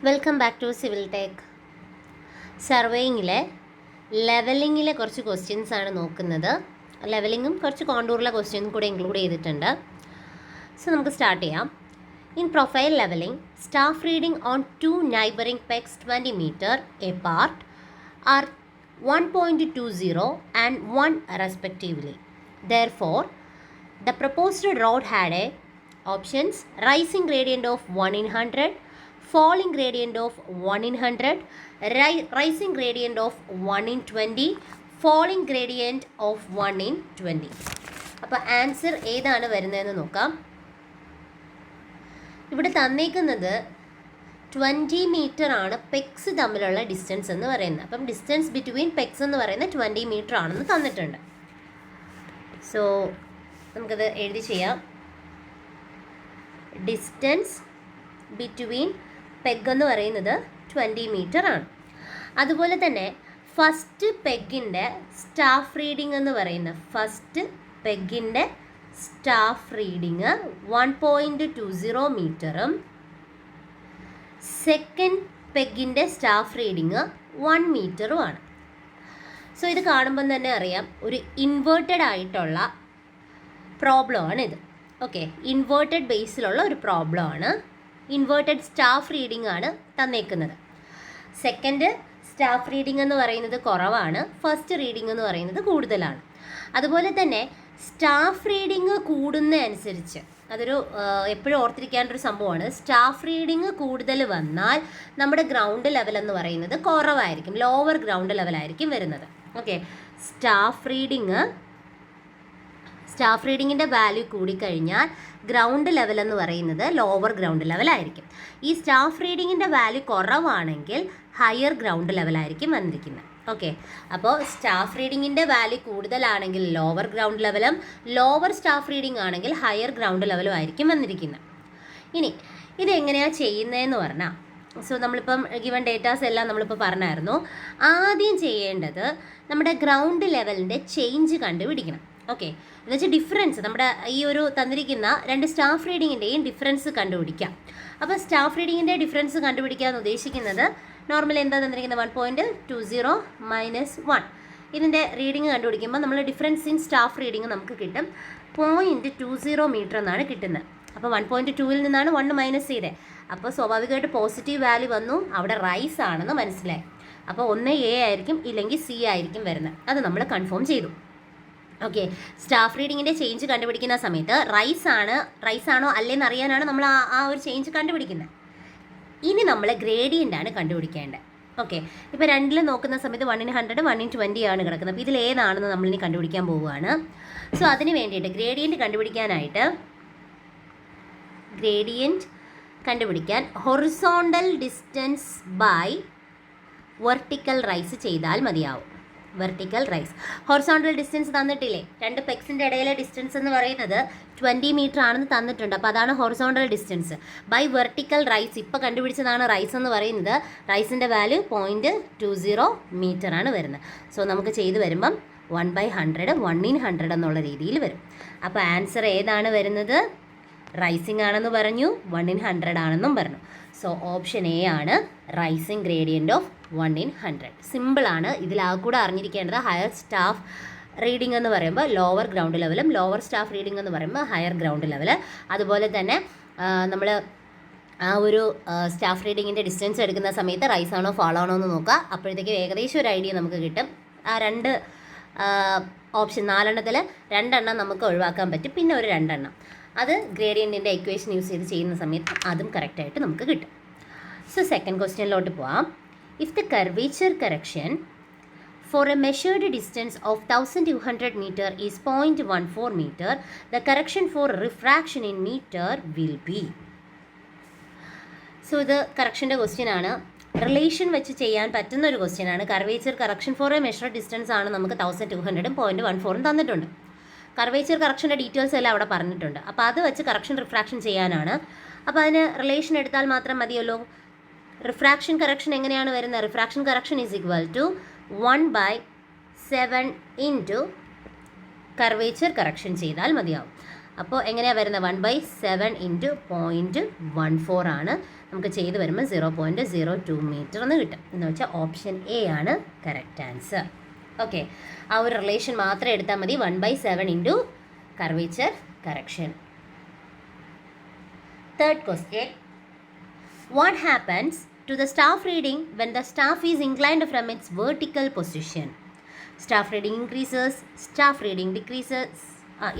Welcome back to Civil Tech. സർവേയിങ്ങിലെ ലെവലിങ്ങിലെ കുറച്ച് ക്വസ്റ്റ്യൻസ് ആണ് നോക്കുന്നത്. ലെവലിങ്ങും കുറച്ച് കോണ്ടൂറിലെ ക്വസ്റ്റ്യൻസും കൂടെ ഇൻക്ലൂഡ് ചെയ്തിട്ടുണ്ട്. സോ നമുക്ക് സ്റ്റാർട്ട് ചെയ്യാം. In profile levelling, staff reading on 2 neighboring pegs 20 meter apart are 1.20 and 1 respectively. Therefore, the proposed road had a options: rising gradient of 1 in 100, falling gradient of 1 in 100, rising gradient of 1 in 20, falling gradient of 1 in 20. അപ്പോൾ answer ഏതാണ് വരുന്നതെന്ന് നോക്കാം. ഇവിടെ തന്നേക്കുന്നത് 20 metre ആണ് peaks തമ്മിലുള്ള distance എന്ന് പറയുന്നത്. അപ്പം ഡിസ്റ്റൻസ് ബിറ്റ്വീൻ പെക്സ് എന്ന് പറയുന്നത് 20 മീറ്റർ ആണെന്ന് തന്നിട്ടുണ്ട്. സോ നമുക്കത് എഴുതി ചെയ്യാം. ഡിസ്റ്റൻസ് ബിറ്റ്വീൻ പെഗ് എന്ന് പറയുന്നത് 20 മീറ്റർ ആണ്. അതുപോലെ തന്നെ ഫസ്റ്റ് പെഗിൻ്റെ സ്റ്റാഫ് റീഡിംഗ് എന്ന് പറയുന്ന സ്റ്റാഫ് റീഡിങ് 1.20 മീറ്ററും സെക്കൻഡ് പെഗിൻ്റെ സ്റ്റാഫ് റീഡിങ് 1 മീറ്ററുമാണ്. സോ ഇത് കാണുമ്പം തന്നെ അറിയാം ഒരു ഇൻവേർട്ടഡ് ആയിട്ടുള്ള പ്രോബ്ലമാണ് ഇത്. ഓക്കെ, ഇൻവേർട്ടഡ് ബേസിലുള്ള ഒരു പ്രോബ്ലമാണ്. ഇൻവേർട്ടഡ് സ്റ്റാഫ് റീഡിംഗ് ആണ് തന്നേക്കുന്നത്. സെക്കൻഡ് സ്റ്റാഫ് റീഡിംഗ് എന്ന് പറയുന്നത് കുറവാണ്, ഫസ്റ്റ് റീഡിംഗ് എന്ന് പറയുന്നത് കൂടുതലാണ്. അതുപോലെ തന്നെ സ്റ്റാഫ് റീഡിംഗ് കൂടുന്ന അനുസരിച്ച് അതൊരു എപ്പോഴും ഓർത്തിരിക്കേണ്ട ഒരു സംഭവമാണ്. സ്റ്റാഫ് റീഡിംഗ് കൂടുതൽ വന്നാൽ നമ്മുടെ ഗ്രൗണ്ട് ലെവൽ എന്ന് പറയുന്നത് കുറവായിരിക്കും, ലോവർ ഗ്രൗണ്ട് ലെവലായിരിക്കും വരുന്നത്. ഓക്കെ, സ്റ്റാഫ് റീഡിങ്ങിൻ്റെ വാല്യൂ കൂടിക്കഴിഞ്ഞാൽ ഗ്രൗണ്ട് ലെവൽ എന്ന് പറയുന്നത് ലോവർ ഗ്രൗണ്ട് ലെവലായിരിക്കും. ഈ സ്റ്റാഫ് റീഡിങ്ങിൻ്റെ വാല്യൂ കുറവാണെങ്കിൽ ഹയർ ഗ്രൗണ്ട് ലെവലായിരിക്കും വന്നിരിക്കുന്നത്. ഓക്കെ, അപ്പോൾ സ്റ്റാഫ് റീഡിങ്ങിൻ്റെ വാല്യൂ കൂടുതലാണെങ്കിൽ ലോവർ ഗ്രൗണ്ട് ലെവലും, ലോവർ സ്റ്റാഫ് റീഡിംഗ് ആണെങ്കിൽ ഹയർ ഗ്രൗണ്ട് ലെവലും ആയിരിക്കും വന്നിരിക്കുന്നത്. ഇനി ഇതെങ്ങനെയാണ് ചെയ്യുന്നതെന്ന് പറഞ്ഞാൽ, സോ നമ്മളിപ്പം ഗിവൺ ഡേറ്റാസ് എല്ലാം നമ്മളിപ്പോൾ പറഞ്ഞായിരുന്നു. ആദ്യം ചെയ്യേണ്ടത് നമ്മുടെ ഗ്രൗണ്ട് ലെവലിൻ്റെ ചേഞ്ച് കണ്ടുപിടിക്കണം. ഓക്കെ, എന്നുവെച്ചാൽ ഡിഫറൻസ് നമ്മുടെ ഈ ഒരു തന്നിരിക്കുന്ന രണ്ട് സ്റ്റാഫ് റീഡിങ്ങിൻ്റെയും ഡിഫറൻസ് കണ്ടുപിടിക്കാം. അപ്പോൾ സ്റ്റാഫ് റീഡിങ്ങിൻ്റെ ഡിഫറൻസ് കണ്ടുപിടിക്കാൻ ഉദ്ദേശിക്കുന്നത് നോർമലി എന്താ തന്നിരിക്കുന്നത് 1.20 മൈനസ് 1. ഇതിൻ്റെ റീഡിങ് കണ്ടുപിടിക്കുമ്പോൾ നമ്മൾ ഡിഫറൻസ് ഇൻ സ്റ്റാഫ് റീഡിങ് നമുക്ക് കിട്ടും 0.20 മീറ്റർ എന്നാണ് കിട്ടുന്നത്. അപ്പോൾ 1.2 നിന്നാണ് 1 മൈനസ് ചെയ്തത്. അപ്പോൾ സ്വാഭാവികമായിട്ട് പോസിറ്റീവ് വാല്യൂ വന്നു, അവിടെ റൈസ് ആണെന്ന് മനസ്സിലായി. അപ്പോൾ ഒന്ന് എ ആയിരിക്കും, ഇല്ലെങ്കിൽ സി ആയിരിക്കും വരുന്നത്. അത് നമ്മൾ കൺഫേം ചെയ്തു. ഓക്കെ, സ്റ്റാഫ് റീഡിങ്ങിൻ്റെ ചേഞ്ച് കണ്ടുപിടിക്കുന്ന സമയത്ത് റൈസ് ആണോ അല്ലേന്ന് അറിയാനാണ് നമ്മൾ ആ ഒരു ചേഞ്ച് കണ്ടുപിടിക്കുന്നത്. ഇനി നമ്മൾ ഗ്രേഡിയൻ്റ് ആണ് കണ്ടുപിടിക്കേണ്ടത്. ഓക്കെ, ഇപ്പോൾ രണ്ടിൽ നോക്കുന്ന സമയത്ത് 1 in 100, 1 in 20 ആണ് കിടക്കുന്നത്. അപ്പോൾ ഇതിൽ ഏതാണെന്ന് നമ്മളിനി കണ്ടുപിടിക്കാൻ പോവുകയാണ്. സോ അതിന് വേണ്ടിയിട്ട് ഗ്രേഡിയൻ്റ് കണ്ടുപിടിക്കാൻ horizontal distance by vertical rise ചെയ്താൽ മതിയാവും. വെർട്ടിക്കൽ റൈസ്, ഹൊറിസോണ്ടൽ ഡിസ്റ്റൻസ് തന്നിട്ടില്ലേ, രണ്ട് പെക്സിൻ്റെ ഇടയിലെ ഡിസ്റ്റൻസ് എന്ന് പറയുന്നത് 20 മീറ്റർ ആണെന്ന് തന്നിട്ടുണ്ട്. അപ്പോൾ അതാണ് horizontal distance by vertical rise. ഇപ്പോൾ കണ്ടുപിടിച്ചതാണ് റൈസ് എന്ന് പറയുന്നത്. റൈസിൻ്റെ വാല്യൂ 0.20 മീറ്റർ ആണ് വരുന്നത്. സോ നമുക്ക് ചെയ്ത് വരുമ്പം 1/100, 1 in 100 എന്നുള്ള രീതിയിൽ വരും. അപ്പോൾ ആൻസർ ഏതാണ് വരുന്നത്? റൈസിങ് ആണെന്ന് പറഞ്ഞു, 1 in 100 ആണെന്നും പറഞ്ഞു. സോ ഓപ്ഷൻ എ ആണ് റൈസിങ് ഗ്രേഡിയൻ്റ് ഓഫ് 1 in 100. സിമ്പിളാണ്. ഇതിലാകൂടെ അറിഞ്ഞിരിക്കേണ്ടത് ഹയർ സ്റ്റാഫ് റീഡിംഗ് എന്ന് പറയുമ്പോൾ ലോവർ ഗ്രൗണ്ട് ലെവലും, ലോവർ സ്റ്റാഫ് റീഡിംഗ് എന്ന് പറയുമ്പോൾ ഹയർ ഗ്രൗണ്ട് ലെവൽ. അതുപോലെ തന്നെ നമ്മൾ ആ ഒരു സ്റ്റാഫ് റീഡിങ്ങിൻ്റെ ഡിസ്റ്റൻസ് എടുക്കുന്ന സമയത്ത് റൈസ് ആണോ ഫാൾ ആണോ എന്ന് നോക്കുക. അപ്പോഴത്തേക്ക് ഏകദേശം ഒരു ഐഡിയ നമുക്ക് കിട്ടും. ആ രണ്ട് ഓപ്ഷൻ 4 2 നമുക്ക് ഒഴിവാക്കാൻ പറ്റും, പിന്നെ ഒരു 2. അത് ഗ്രേഡിയൻറ്റിൻ്റെ ഇക്വേഷൻ യൂസ് ചെയ്ത് ചെയ്യുന്ന സമയത്ത് അതും കറക്റ്റായിട്ട് നമുക്ക് കിട്ടും. സോ സെക്കൻഡ് ക്വസ്റ്റ്യനിലോട്ട് പോവാം. If the curvature correction for a measured distance of 1200 meter is 0.14 meter, the correction for refraction in meter will be. So ഇത് കറക്ഷൻ്റെ ക്വസ്റ്റ്യൻ ആണ്. റിലേഷൻ വെച്ച് ചെയ്യാൻ പറ്റുന്ന ഒരു ക്വസ്റ്റ്യൻ ആണ്. Curvature correction four A measured distance ആണ് നമുക്ക് 1200 0.14 തന്നിട്ടുണ്ട്. കർവേച്ചർ കറക്ഷൻ്റെ ഡീറ്റെയിൽസ് എല്ലാം അവിടെ പറഞ്ഞിട്ടുണ്ട്. അപ്പോൾ അത് വെച്ച് കറക്ഷൻ റിഫ്രാക്ഷൻ ചെയ്യാനാണ്. അപ്പോൾ അതിന് റിലേഷൻ എടുത്താൽ മാത്രം മതിയല്ലോ. റിഫ്രാക്ഷൻ കറക്ഷൻ എങ്ങനെയാണ് വരുന്നത്? Refraction correction is equal to 1/7 into curvature correction ചെയ്താൽ മതിയാവും. അപ്പോൾ എങ്ങനെയാണ് വരുന്നത്? 1/7 ഇൻറ്റു 0.14 ആണ്. നമുക്ക് ചെയ്ത് വരുമ്പോൾ 0.02 മീറ്റർ എന്ന് കിട്ടും. എന്ന് വെച്ചാൽ ഓപ്ഷൻ എ ആണ് കറക്റ്റ് ആൻസർ. ഓക്കെ, ആ ഒരു റിലേഷൻ മാത്രം എടുത്താൽ മതി. 1/7 into curvature correction. Third question. What happens to the staff reading when the staff is inclined from its vertical position? Staff reading increases, staff reading decreases.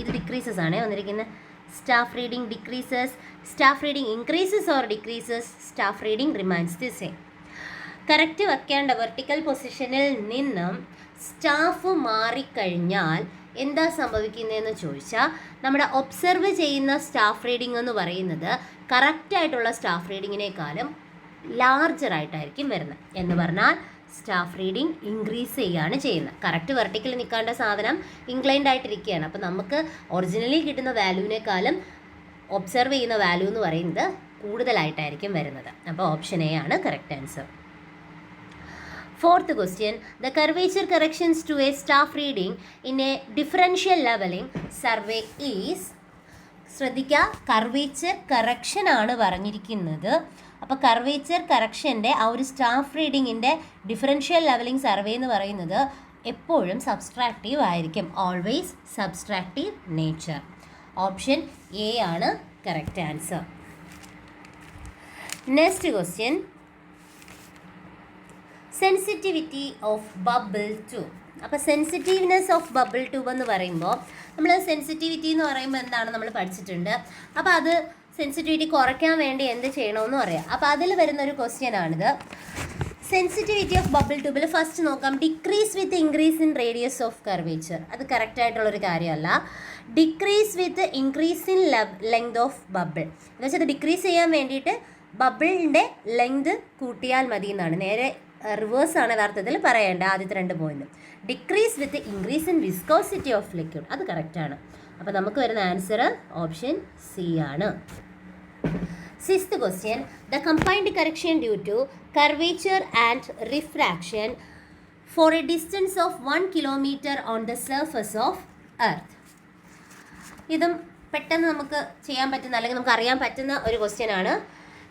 ഇത് decreases ആണ് വന്നിരിക്കുന്നത്. Staff reading decreases, staff reading increases or decreases, staff reading remains the same. Correct വെക്കേണ്ട vertical പൊസിഷനിൽ നിന്നും staff മാറിക്കഴിഞ്ഞാൽ എന്താ സംഭവിക്കുന്നതെന്ന് ചോദിച്ചാൽ നമ്മുടെ ഒബ്സർവ് ചെയ്യുന്ന സ്റ്റാഫ് റീഡിംഗ് എന്ന് പറയുന്നത് കറക്റ്റായിട്ടുള്ള സ്റ്റാഫ് റീഡിങ്ങിനേക്കാളും ലാർജറായിട്ടായിരിക്കും വരുന്നത്. എന്ന് പറഞ്ഞാൽ സ്റ്റാഫ് റീഡിംഗ് ഇൻക്രീസ് ചെയ്യുകയാണ് ചെയ്യുന്നത്. കറക്റ്റ് വെർട്ടിക്കൽ നിൽക്കേണ്ട സാധനം ഇൻക്ലൈൻഡ് ആയിട്ടിരിക്കുകയാണ്. അപ്പോൾ നമുക്ക് ഒറിജിനലി കിട്ടുന്ന വാല്യൂവിനേക്കാളും ഒബ്സർവ് ചെയ്യുന്ന വാല്യൂ എന്ന് പറയുന്നത് കൂടുതലായിട്ടായിരിക്കും വരുന്നത്. അപ്പോൾ ഓപ്ഷൻ എ ആണ് correct answer. Fourth question. The curvature corrections to a staff reading in a differential leveling survey is. ശ്രദ്ധിക്കുക, കർവേച്ചർ കറക്ഷൻ ആണ് പറഞ്ഞിരിക്കുന്നത്. അപ്പോൾ കർവേച്ചർ കറക്ഷൻ്റെ ആ ഒരു സ്റ്റാഫ് റീഡിങ്ങിൻ്റെ ഡിഫറൻഷ്യൽ ലെവലിംഗ് സർവേ എന്ന് പറയുന്നത് എപ്പോഴും സബ്സ്ട്രാക്റ്റീവ് ആയിരിക്കും. Always subtractive nature. Option A ആണ് correct answer. Next question. Sensitivity of bubble tube. അപ്പോൾ സെൻസിറ്റീവ്നെസ് ഓഫ് ബബിൾ ട്യൂബ് എന്ന് പറയുമ്പോൾ നമ്മൾ സെൻസിറ്റിവിറ്റി എന്ന് പറയുമ്പോൾ എന്താണ് നമ്മൾ പഠിച്ചിട്ടുണ്ട്. അപ്പോൾ അത് സെൻസിറ്റിവിറ്റി കുറയ്ക്കാൻ വേണ്ടി എന്ത് ചെയ്യണമെന്ന് പറയാം. അപ്പോൾ അതിൽ വരുന്ന ഒരു ക്വസ്റ്റ്യൻ ആണിത്. സെൻസിറ്റിവിറ്റി ഓഫ് ബബിൾ ട്യൂബിൽ ഫസ്റ്റ് നോക്കാം. Decrease with increase in radius of curvature. അത് കറക്റ്റ് ആയിട്ടുള്ളൊരു കാര്യമല്ല. Decrease with increase in length of bubble എന്ന് വെച്ചാൽ അത് ഡിക്രീസ് ചെയ്യാൻ വേണ്ടിയിട്ട് ബബിളിൻ്റെ ലെങ്ത് കൂട്ടിയാൽ മതി എന്നാണ്. നേരെ റിവേഴ്സ് ആണ് യഥാർത്ഥത്തിൽ പറയേണ്ട ആദ്യത്തെ 2 point. Decrease with increase in viscosity of liquid, അത് കറക്റ്റാണ്. അപ്പോൾ നമുക്ക് വരുന്ന ആൻസർ ഓപ്ഷൻ സി ആണ്. Sixth question. The combined correction due to curvature and refraction for a distance of 1 kilometer on the surface of Earth. ഇതും പെട്ടെന്ന് നമുക്ക് ചെയ്യാൻ പറ്റുന്ന അല്ലെങ്കിൽ നമുക്ക് അറിയാൻ പറ്റുന്ന ഒരു ക്വസ്റ്റ്യൻ ആണ്.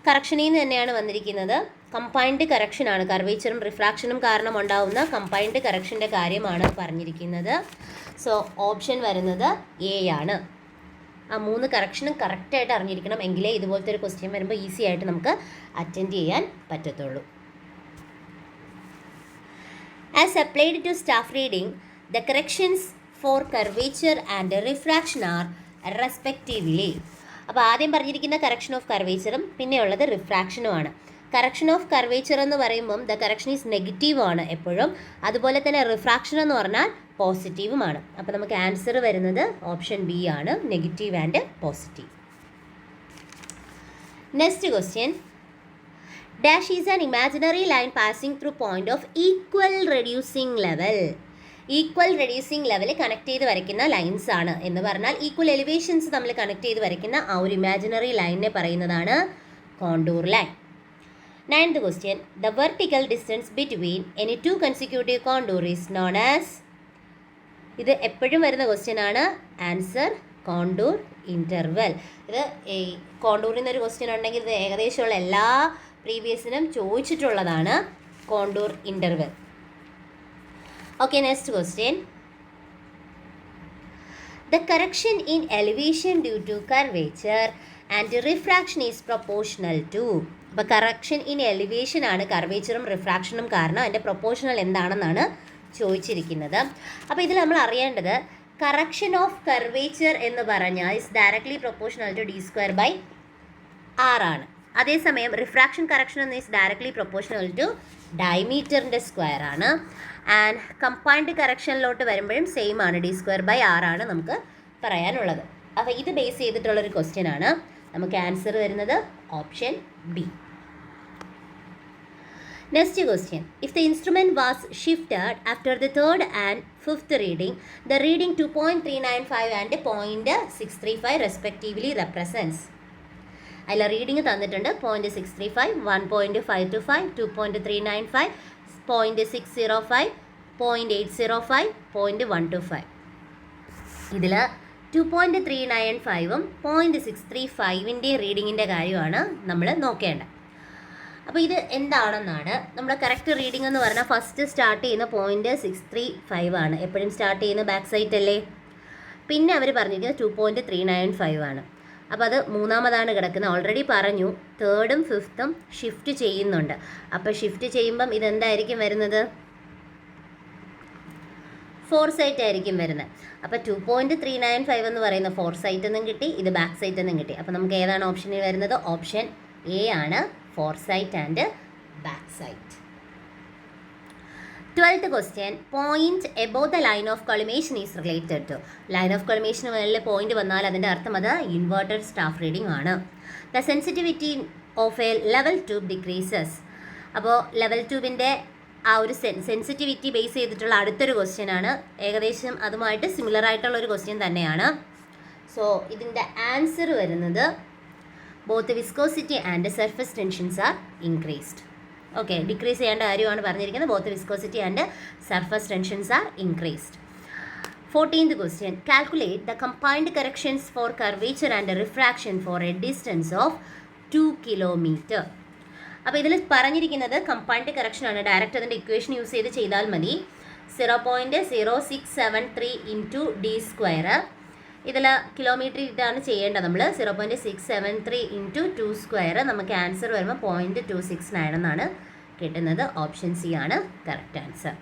കറക്ഷനിൽ നിന്ന് തന്നെയാണ് വന്നിരിക്കുന്നത്. കമ്പൈൻഡ് കറക്ഷനാണ്. കർവേച്ചറും റിഫ്രാക്ഷനും കാരണം ഉണ്ടാവുന്ന കമ്പൈൻഡ് കറക്ഷൻ്റെ കാര്യമാണ് പറഞ്ഞിരിക്കുന്നത്. സോ ഓപ്ഷൻ വരുന്നത് എ ആണ്. ആ 3 കറക്ഷനും കറക്റ്റായിട്ട് അറിഞ്ഞിരിക്കണം, എങ്കിലേ ഇതുപോലത്തെ ഒരു ക്വസ്റ്റ്യൻ വരുമ്പോൾ ഈസി ആയിട്ട് നമുക്ക് അറ്റൻഡ് ചെയ്യാൻ പറ്റത്തുള്ളൂ. As applied to staff reading, the corrections for curvature and refraction are respectively. അപ്പോൾ ആദ്യം പറഞ്ഞിരിക്കുന്ന കറക്ഷൻ ഓഫ് കർവേച്ചറും പിന്നെയുള്ളത് റിഫ്രാക്ഷനുമാണ്. കറക്ഷൻ ഓഫ് കർവേച്ചർ എന്ന് പറയുമ്പം ദ കറക്ഷൻ ഈസ് നെഗറ്റീവ് ആണ് എപ്പോഴും. അതുപോലെ തന്നെ റിഫ്രാക്ഷൻ എന്ന് പറഞ്ഞാൽ പോസിറ്റീവുമാണ്. അപ്പോൾ നമുക്ക് ആൻസർ വരുന്നത് ഓപ്ഷൻ ബി ആണ്, negative and positive. Next question. Dash is an imaginary line passing through point of equal reducing level. Equal reducing level connect ചെയ്ത് വരയ്ക്കുന്ന ലൈൻസ് ആണ്. എന്ന് പറഞ്ഞാൽ ഈക്വൽ എലിവേഷൻസ് തമ്മിൽ കണക്ട് ചെയ്ത് വരയ്ക്കുന്ന ആ ഒരു ഇമാജിനറി ലൈനിനെ പറയുന്നതാണ് contour line. 9th question. The vertical distance between any 2 consecutive contour is known as. ഇത് എപ്പോഴും വരുന്ന ക്വസ്റ്റ്യൻ ആണ്. Answer contour interval. ഇത് ഈ കോണ്ടൂറിൽ നിന്നൊരു ക്വസ്റ്റ്യൻ ഉണ്ടെങ്കിൽ ഇത് ഏകദേശമുള്ള എല്ലാ പ്രീവിയസിനും ചോദിച്ചിട്ടുള്ളതാണ് contour interval. Okay, next question. The correction in elevation due to curvature and refraction is proportional to. അപ്പോൾ കറക്ഷൻ ഇൻ എലിവേഷൻ ആണ് കർവേച്ചറും റിഫ്രാക്ഷനും കാരണം. അതിൻ്റെ പ്രൊപ്പോർഷണൽ എന്താണെന്നാണ് ചോദിച്ചിരിക്കുന്നത്. അപ്പോൾ ഇതിൽ നമ്മൾ അറിയേണ്ടത് കറക്ഷൻ ഓഫ് കർവേച്ചർ എന്ന് പറഞ്ഞാൽ is directly proportional to d²/r ആണ്. അതേസമയം റിഫ്രാക്ഷൻ കറക്ഷൻ എന്ന് ഇസ് ഡയറക്ട്ലി പ്രൊപ്പോർഷണൽ ടു ഡയമീറ്ററിൻ്റെ സ്ക്വയർ ആണ്. ആൻഡ് കമ്പൈൻഡ് കറക്ഷനിലോട്ട് വരുമ്പോഴും സെയിം ആണ്, d²/r ആണ് നമുക്ക് പറയാനുള്ളത്. അപ്പോൾ ഇത് ബേസ് ചെയ്തിട്ടുള്ളൊരു ക്വസ്റ്റ്യൻ ആണ്. നമുക്ക് ആൻസർ വരുന്നത് option B. Next question. If the instrument was shifted after the 3rd and 5th reading, the reading 2.395 and 0.635 respectively represents. അതിൽ റീഡിംഗ് തന്നിട്ടുണ്ട് 0.635, 1.525, 2.395, 0.605, 0.805, 0.125. ഇതിൽ 2.395 0.635 റീഡിങ്ങിൻ്റെ കാര്യമാണ് നമ്മൾ നോക്കേണ്ടത്. അപ്പോൾ ഇത് എന്താണെന്നാണ് നമ്മുടെ കറക്റ്റ് റീഡിംഗ് എന്ന് പറഞ്ഞാൽ ഫസ്റ്റ് സ്റ്റാർട്ട് ചെയ്യുന്ന 0.635 ആണ്. എപ്പോഴും സ്റ്റാർട്ട് ചെയ്യുന്ന ബാക്ക് സൈറ്റ് അല്ലേ. പിന്നെ അവർ പറഞ്ഞിരിക്കുന്നത് 2.395 ആണ്. അപ്പോൾ അത് മൂന്നാമതാണ് കിടക്കുന്നത്. ഓൾറെഡി പറഞ്ഞു തേർഡും ഫിഫ്ത്തും ഷിഫ്റ്റ് ചെയ്യുന്നുണ്ട്. അപ്പോൾ ഷിഫ്റ്റ് ചെയ്യുമ്പം ഇതെന്തായിരിക്കും വരുന്നത്? 4 സൈറ്റ് ആയിരിക്കും വരുന്നത്. അപ്പോൾ 2.395 എന്ന് പറയുന്ന 4 സൈറ്റ് എന്നും കിട്ടി, ഇത് ബാക്ക് സൈറ്റ് എന്നും കിട്ടി. അപ്പോൾ നമുക്ക് ഏതാണ് ഓപ്ഷനിൽ വരുന്നത്? ഓപ്ഷൻ എ ആണ്, 4 sight and back sight. 12th question, point above the line of collimation is related to. Line of collimation മേളിൽ പോയിന്റ് വന്നാൽ അതിൻ്റെ അർത്ഥം അത് ഇൻവേർട്ടഡ് സ്റ്റാഫ് റീഡിംഗ് ആണ്. The sensitivity of A level tube decreases. അപ്പോൾ level ട്യൂബിൻ്റെ ആ ഒരു സെൻസിറ്റിവിറ്റി ബേസ് ചെയ്തിട്ടുള്ള അടുത്തൊരു ക്വസ്റ്റ്യൻ ആണ്. ഏകദേശം അതുമായിട്ട് സിമിലർ ആയിട്ടുള്ള ഒരു ക്വസ്റ്റ്യൻ തന്നെയാണ്. സോ ഇതിൻ്റെ ആൻസർ വരുന്നത് both viscosity and surface tensions are increased. Okay, decrease ചെയ്യേണ്ട കാര്യമാണ് പറഞ്ഞിരിക്കുന്നത്. both viscosity and surface tensions are increased. 14th question, calculate the combined corrections for curvature and refraction for a distance of 2 kilometer. അപ്പോൾ ഇതിൽ പറഞ്ഞിരിക്കുന്നത് combined correction ആണ്. Direct അതിൻ്റെ equation use ചെയ്ത് ചെയ്താൽ മതി. 0.0673 ഇൻറ്റു d². ഇതിൽ കിലോമീറ്റർ ഇതാണ് ചെയ്യേണ്ടത് നമ്മൾ. 0.673 ഇൻറ്റു 2² നമുക്ക് ആൻസർ വരുമ്പോൾ 0.269 എന്നാണ് കിട്ടുന്നത്. ഓപ്ഷൻ സി ആണ് correct answer.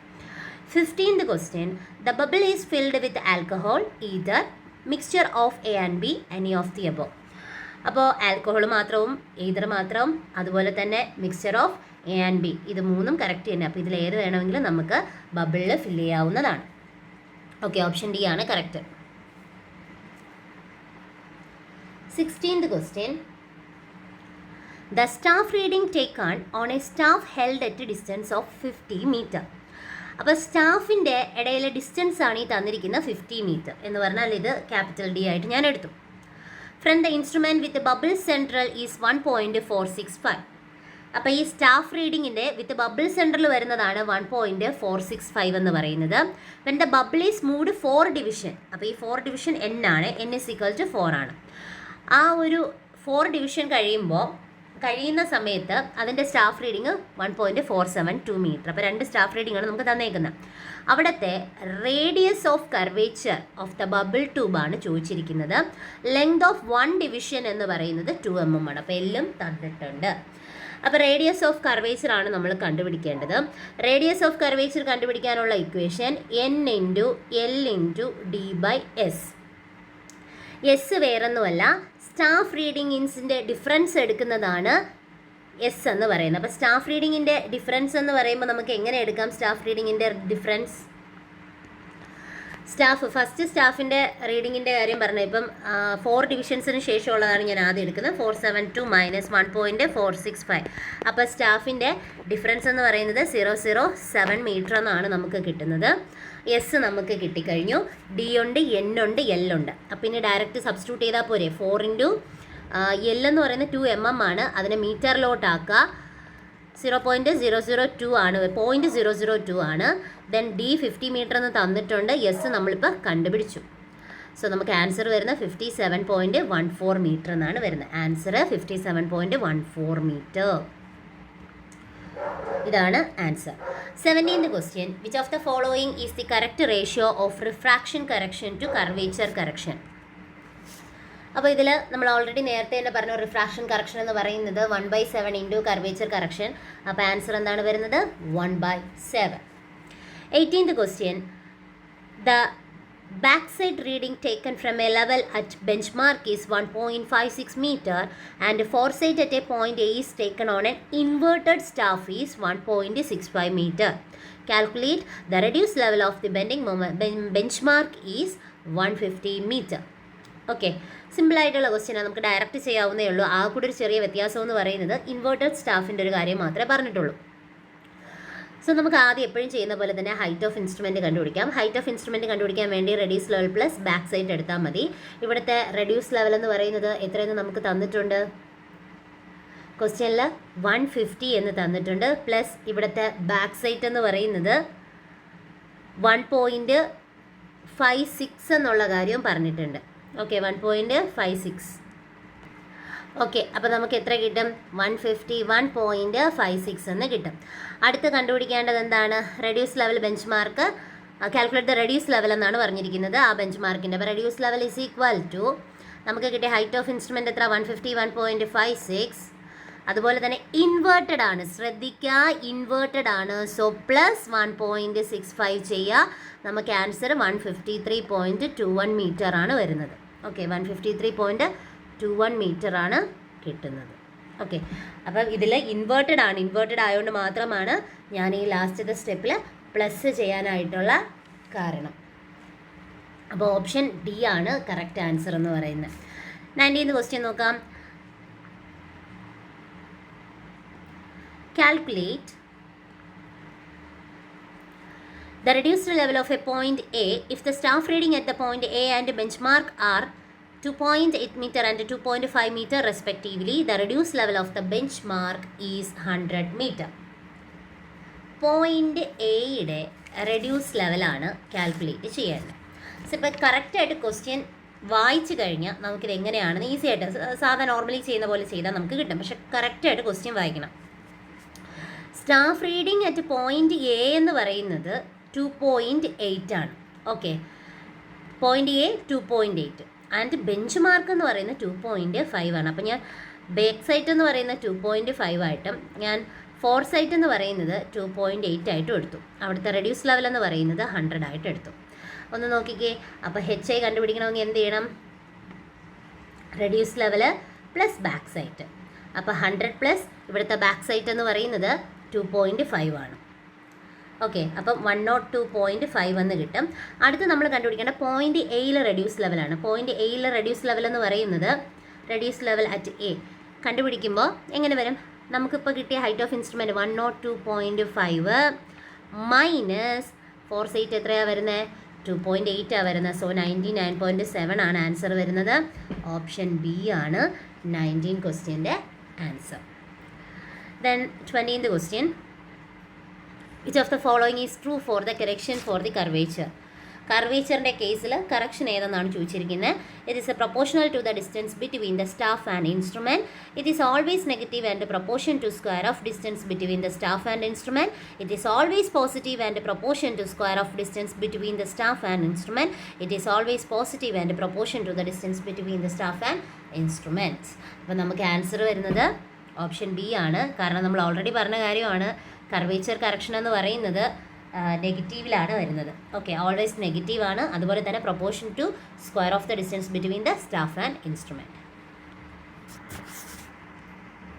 15th question, the bubble is filled with alcohol, either mixture of A and B, any of the above. അപ്പോൾ ആൽക്കഹോൾ മാത്രവും ഈതർ മാത്രവും അതുപോലെ തന്നെ mixture of A and B, ഇത് മൂന്നും കറക്റ്റ് തന്നെ. അപ്പോൾ ഇതിൽ ഏത് വേണമെങ്കിലും നമുക്ക് ബബിളിൽ ഫില്ല് ചെയ്യാവുന്നതാണ്. ഓക്കെ, ഓപ്ഷൻ ഡി ആണ് correct. 16th question, the staff reading taken on a staff held at a distance of 50 meter. അപ്പോൾ സ്റ്റാഫിൻ്റെ ഇടയിലെ ഡിസ്റ്റൻസ് ആണ് ഈ തന്നിരിക്കുന്ന 50 മീറ്റർ എന്ന് പറഞ്ഞാൽ ഇത് ക്യാപിറ്റൽ ഡി ആയിട്ട് ഞാൻ എടുത്തു. From the instrument with bubble central is 1.465. അപ്പോൾ ഈ സ്റ്റാഫ് റീഡിങ്ങിൻ്റെ വിത്ത് ബബിൾ സെൻട്രൽ വരുന്നതാണ് 1.465 എന്ന് പറയുന്നത്. When the bubble is moved 4 division. അപ്പോൾ ഈ 4 ഡിവിഷൻ n ആണ്, n = 4 ആണ്. ആ ഒരു 4 ഡിവിഷൻ കഴിയുന്ന സമയത്ത് അതിൻ്റെ സ്റ്റാഫ് റീഡിങ് 1.472 മീറ്റർ. അപ്പോൾ 2 സ്റ്റാഫ് റീഡിങ്ങാണ് നമുക്ക് തന്നേക്കുന്നത്. അവിടുത്തെ radius of curvature of the bubble ട്യൂബാണ് ചോദിച്ചിരിക്കുന്നത്. ലെങ്ത് ഓഫ് 1 ഡിവിഷൻ എന്ന് പറയുന്നത് 2 mm ആണ്. അപ്പോൾ എല്ലാം തന്നിട്ടുണ്ട്. അപ്പോൾ റേഡിയസ് ഓഫ് കർവേച്ചർ ആണ് നമ്മൾ കണ്ടുപിടിക്കേണ്ടത്. റേഡിയസ് ഓഫ് കർവേച്ചർ കണ്ടുപിടിക്കാനുള്ള equation n × L × d/s. S വേറൊന്നുമല്ല, സ്റ്റാഫ് റീഡിങ്ങിൻ്റെ ഡിഫറൻസ് എടുക്കുന്നതാണ് എസ് എന്ന് പറയുന്നത്. അപ്പോൾ സ്റ്റാഫ് റീഡിങ്ങിൻ്റെ ഡിഫറൻസ് എന്ന് പറയുമ്പോൾ നമുക്ക് എങ്ങനെ എടുക്കാം? സ്റ്റാഫ് റീഡിങ്ങിൻ്റെ ഡിഫറൻസ് ഫസ്റ്റ് സ്റ്റാഫിൻ്റെ റീഡിങ്ങിൻ്റെ കാര്യം പറഞ്ഞാൽ ഇപ്പം 4 ഡിവിഷൻസിന് ശേഷമുള്ളതാണ് ഞാൻ ആദ്യം എടുക്കുന്നത്. 472 - 1.465. അപ്പോൾ സ്റ്റാഫിൻ്റെ ഡിഫറൻസ് എന്ന് പറയുന്നത് 007 മീറ്റർ എന്നാണ് നമുക്ക് കിട്ടുന്നത്. എസ് നമുക്ക് കിട്ടിക്കഴിഞ്ഞു. ഡി ഉണ്ട്, എൻ ഉണ്ട്, എൽ ഉണ്ട്. അപ്പം ഇനി ഡയറക്റ്റ് സബ്സ്റ്റിറ്റ്യൂട്ട് ചെയ്താൽ പോരെ. 4 × എൽ എന്ന് പറയുന്നത് 2 mm ആണ്. അതിനെ മീറ്ററിലോട്ടാക്കുക. 0.002 ആണ്, 0.002 ആണ്. ദെൻ ഡി 50 മീറ്റർ എന്ന് തന്നിട്ടുണ്ട്. എസ് നമ്മളിപ്പോൾ കണ്ടുപിടിച്ചു. സോ നമുക്ക് ആൻസർ വരുന്നത് 57.14 മീറ്റർ എന്നാണ് വരുന്നത്. Answer 57.14 metre. ഇതാണ് answer. 17th question, which of the following is the correct ratio of refraction correction to curvature correction? അപ്പോൾ ഇതിൽ നമ്മൾ ഓൾറെഡി നേരത്തെ തന്നെ പറഞ്ഞു റിഫ്രാക്ഷൻ കറക്ഷൻ എന്ന് പറയുന്നത് 1/7 ഇൻറ്റു കർവേച്ചർ കറക്ഷൻ. അപ്പോൾ ആൻസർ എന്താണ് വരുന്നത്? 1/7. 18th question, the backside reading taken from a level at benchmark is 1.56 meter and foresight at a point A is taken on an inverted staff is 1.65 meter. Calculate the reduced level of the bending moment. Benchmark is 150 meter. Okay, സിമ്പിളായിട്ടുള്ള ക്വസ്റ്റ്യനാണ്, നമുക്ക് direct ചെയ്യാവുന്നേ ഉള്ളൂ. ആ കൂടെ ഒരു ചെറിയ വ്യത്യാസം എന്ന് പറയുന്നത് ഇൻവേർട്ടഡ് സ്റ്റാഫിൻ്റെ ഒരു കാര്യം മാത്രമേ പറഞ്ഞിട്ടുള്ളൂ. സോ നമുക്ക് ആദ്യം എപ്പോഴും ചെയ്യുന്ന പോലെ തന്നെ ഹൈറ്റ് ഓഫ് ഇൻസ്ട്രുമെൻറ്റ് കണ്ടുപിടിക്കാം. ഹൈറ്റ് ഓഫ് ഇൻസ്ട്രുമെൻറ്റ് കണ്ടുപിടിക്കാൻ വേണ്ടി reduce level plus back side എടുത്താൽ മതി. ഇവിടുത്തെ റെഡ്യൂസ് ലെവൽ എന്ന് പറയുന്നത് എത്രയെന്ന് നമുക്ക് തന്നിട്ടുണ്ട്? ക്വസ്റ്റ്യനിൽ 150 എന്ന് തന്നിട്ടുണ്ട്. പ്ലസ് ഇവിടുത്തെ ബാക്ക് സൈറ്റ് എന്ന് പറയുന്നത് 1.56 എന്നുള്ള കാര്യം പറഞ്ഞിട്ടുണ്ട്. ഓക്കെ 1.56. ഓക്കെ, അപ്പോൾ നമുക്ക് എത്ര കിട്ടും? 151.56 എന്ന് കിട്ടും. അടുത്ത് കണ്ടുപിടിക്കേണ്ടത് എന്താണ്? Reduce level bench mark. Calculate the reduce level എന്നാണ് പറഞ്ഞിരിക്കുന്നത് ആ ബെഞ്ച് മാർക്കിൻ്റെ. അപ്പോൾ reduce level is equal to നമുക്ക് കിട്ടിയ ഹൈറ്റ് ഓഫ് ഇൻസ്ട്രുമെൻ്റ് എത്ര? 151.56. അതുപോലെ തന്നെ ഇൻവേർട്ടഡ് ആണ്, ശ്രദ്ധിക്കുക, ഇൻവേർട്ടഡ് ആണ്. സോ പ്ലസ് 1.65 ചെയ്യുക. നമുക്ക് ആൻസർ 153.21 മീറ്റർ ആണ് വരുന്നത്. ഓക്കെ, 153.21 മീറ്റർ ആണ് കിട്ടുന്നത്. ഓക്കെ, അപ്പം ഇതിൽ ഇൻവേർട്ടഡ് ആണ്. ഇൻവേർട്ടഡ് ആയതുകൊണ്ട് മാത്രമാണ് ഞാൻ ഈ ലാസ്റ്റത്തെ സ്റ്റെപ്പിൽ പ്ലസ് ചെയ്യാനായിട്ടുള്ള കാരണം. അപ്പോൾ ഓപ്ഷൻ ഡി ആണ് കറക്റ്റ് ആൻസർ എന്ന് പറയുന്നത്. 19th ക്വസ്റ്റ്യൻ നോക്കാം. Calculate the reduced level of a point A if the staff reading at the point A and benchmark are 2.8 meter and 2.5 meter respectively. The reduced level of the benchmark is 100 meter. Point എയുടെ reduce ലെവലാണ് calculate ചെയ്യേണ്ടത്. So ഇപ്പോൾ കറക്റ്റായിട്ട് question വായിച്ചു കഴിഞ്ഞാൽ നമുക്കിത് എങ്ങനെയാണെന്ന് easy ആയിട്ട് സാധാരണ നോർമലി ചെയ്യുന്ന പോലെ ചെയ്താൽ നമുക്ക് കിട്ടും. പക്ഷെ കറക്റ്റായിട്ട് ക്വസ്റ്റ്യൻ വായിക്കണം. Staff reading at point A എന്ന് പറയുന്നത് 2.8 ആണ്. Okay, point A 2.8 and bench mark എന്ന് പറയുന്നത് 2.5 ആണ്. അപ്പോൾ ഞാൻ ബാക്ക് സൈറ്റ് എന്ന് പറയുന്നത് 2.5 ആയിട്ടും ഞാൻ ഫോർ സൈറ്റ് എന്ന് പറയുന്നത് 2.8 ആയിട്ടും എടുത്തു. അവിടുത്തെ റെഡ്യൂസ് ലെവൽ എന്ന് പറയുന്നത് 100 ആയിട്ട് എടുത്തു. ഒന്ന് നോക്കിക്കേ. അപ്പോൾ HI കണ്ടുപിടിക്കണമെങ്കിൽ എന്ത് ചെയ്യണം? Reduce level plus back site. അപ്പോൾ 100 പ്ലസ് ഇവിടുത്തെ ബാക്ക് സൈറ്റ് എന്ന് പറയുന്നത് 2.5 ആണ്. ഓക്കെ, അപ്പം 102.5 എന്ന് കിട്ടും. അടുത്ത് നമ്മൾ കണ്ടുപിടിക്കേണ്ട പോയിൻ്റ് എയിലെ റെഡ്യൂസ് ലെവലാണ്. പോയിൻ്റ് എയിലെ റെഡ്യൂസ് ലെവൽ എന്ന് പറയുന്നത് റെഡ്യൂസ് ലെവൽ അറ്റ് എ കണ്ടുപിടിക്കുമ്പോൾ എങ്ങനെ വരും? നമുക്കിപ്പോൾ കിട്ടിയ height of instrument 102.5 minus fore sight എത്രയാണ് വരുന്നത്? 2.8 ആണ് വരുന്നത്. സോ 99.7 ആണ് ആൻസർ വരുന്നത്. ഓപ്ഷൻ ബി ആണ് 19 ക്വസ്റ്റ്യൻ്റെ answer. Then 20th question. Which of the following is true for the correction for the curvature? കർവേച്ചറിൻ്റെ കേസിൽ കറക്ഷൻ ഏതെന്നാണ് ചോദിച്ചിരിക്കുന്നത്. It is a proportional to the distance between the staff and instrument. It is always negative and proportion to square of distance between the staff and instrument. It is always positive and proportion to square of distance between the staff and instrument. It is always positive and proportion to the distance between the staff and instruments. അപ്പോൾ നമുക്ക് answer വരുന്നത് option B ആണ്. കാരണം നമ്മൾ already പറഞ്ഞ കാര്യമാണ്, curvature correction എന്ന് പറയുന്നത് നെഗറ്റീവിലാണ് വരുന്നത്. ഓക്കെ, ഓൾവേസ് നെഗറ്റീവ് ആണ്. അതുപോലെ തന്നെ proportion to square of the distance between the staff and instrument.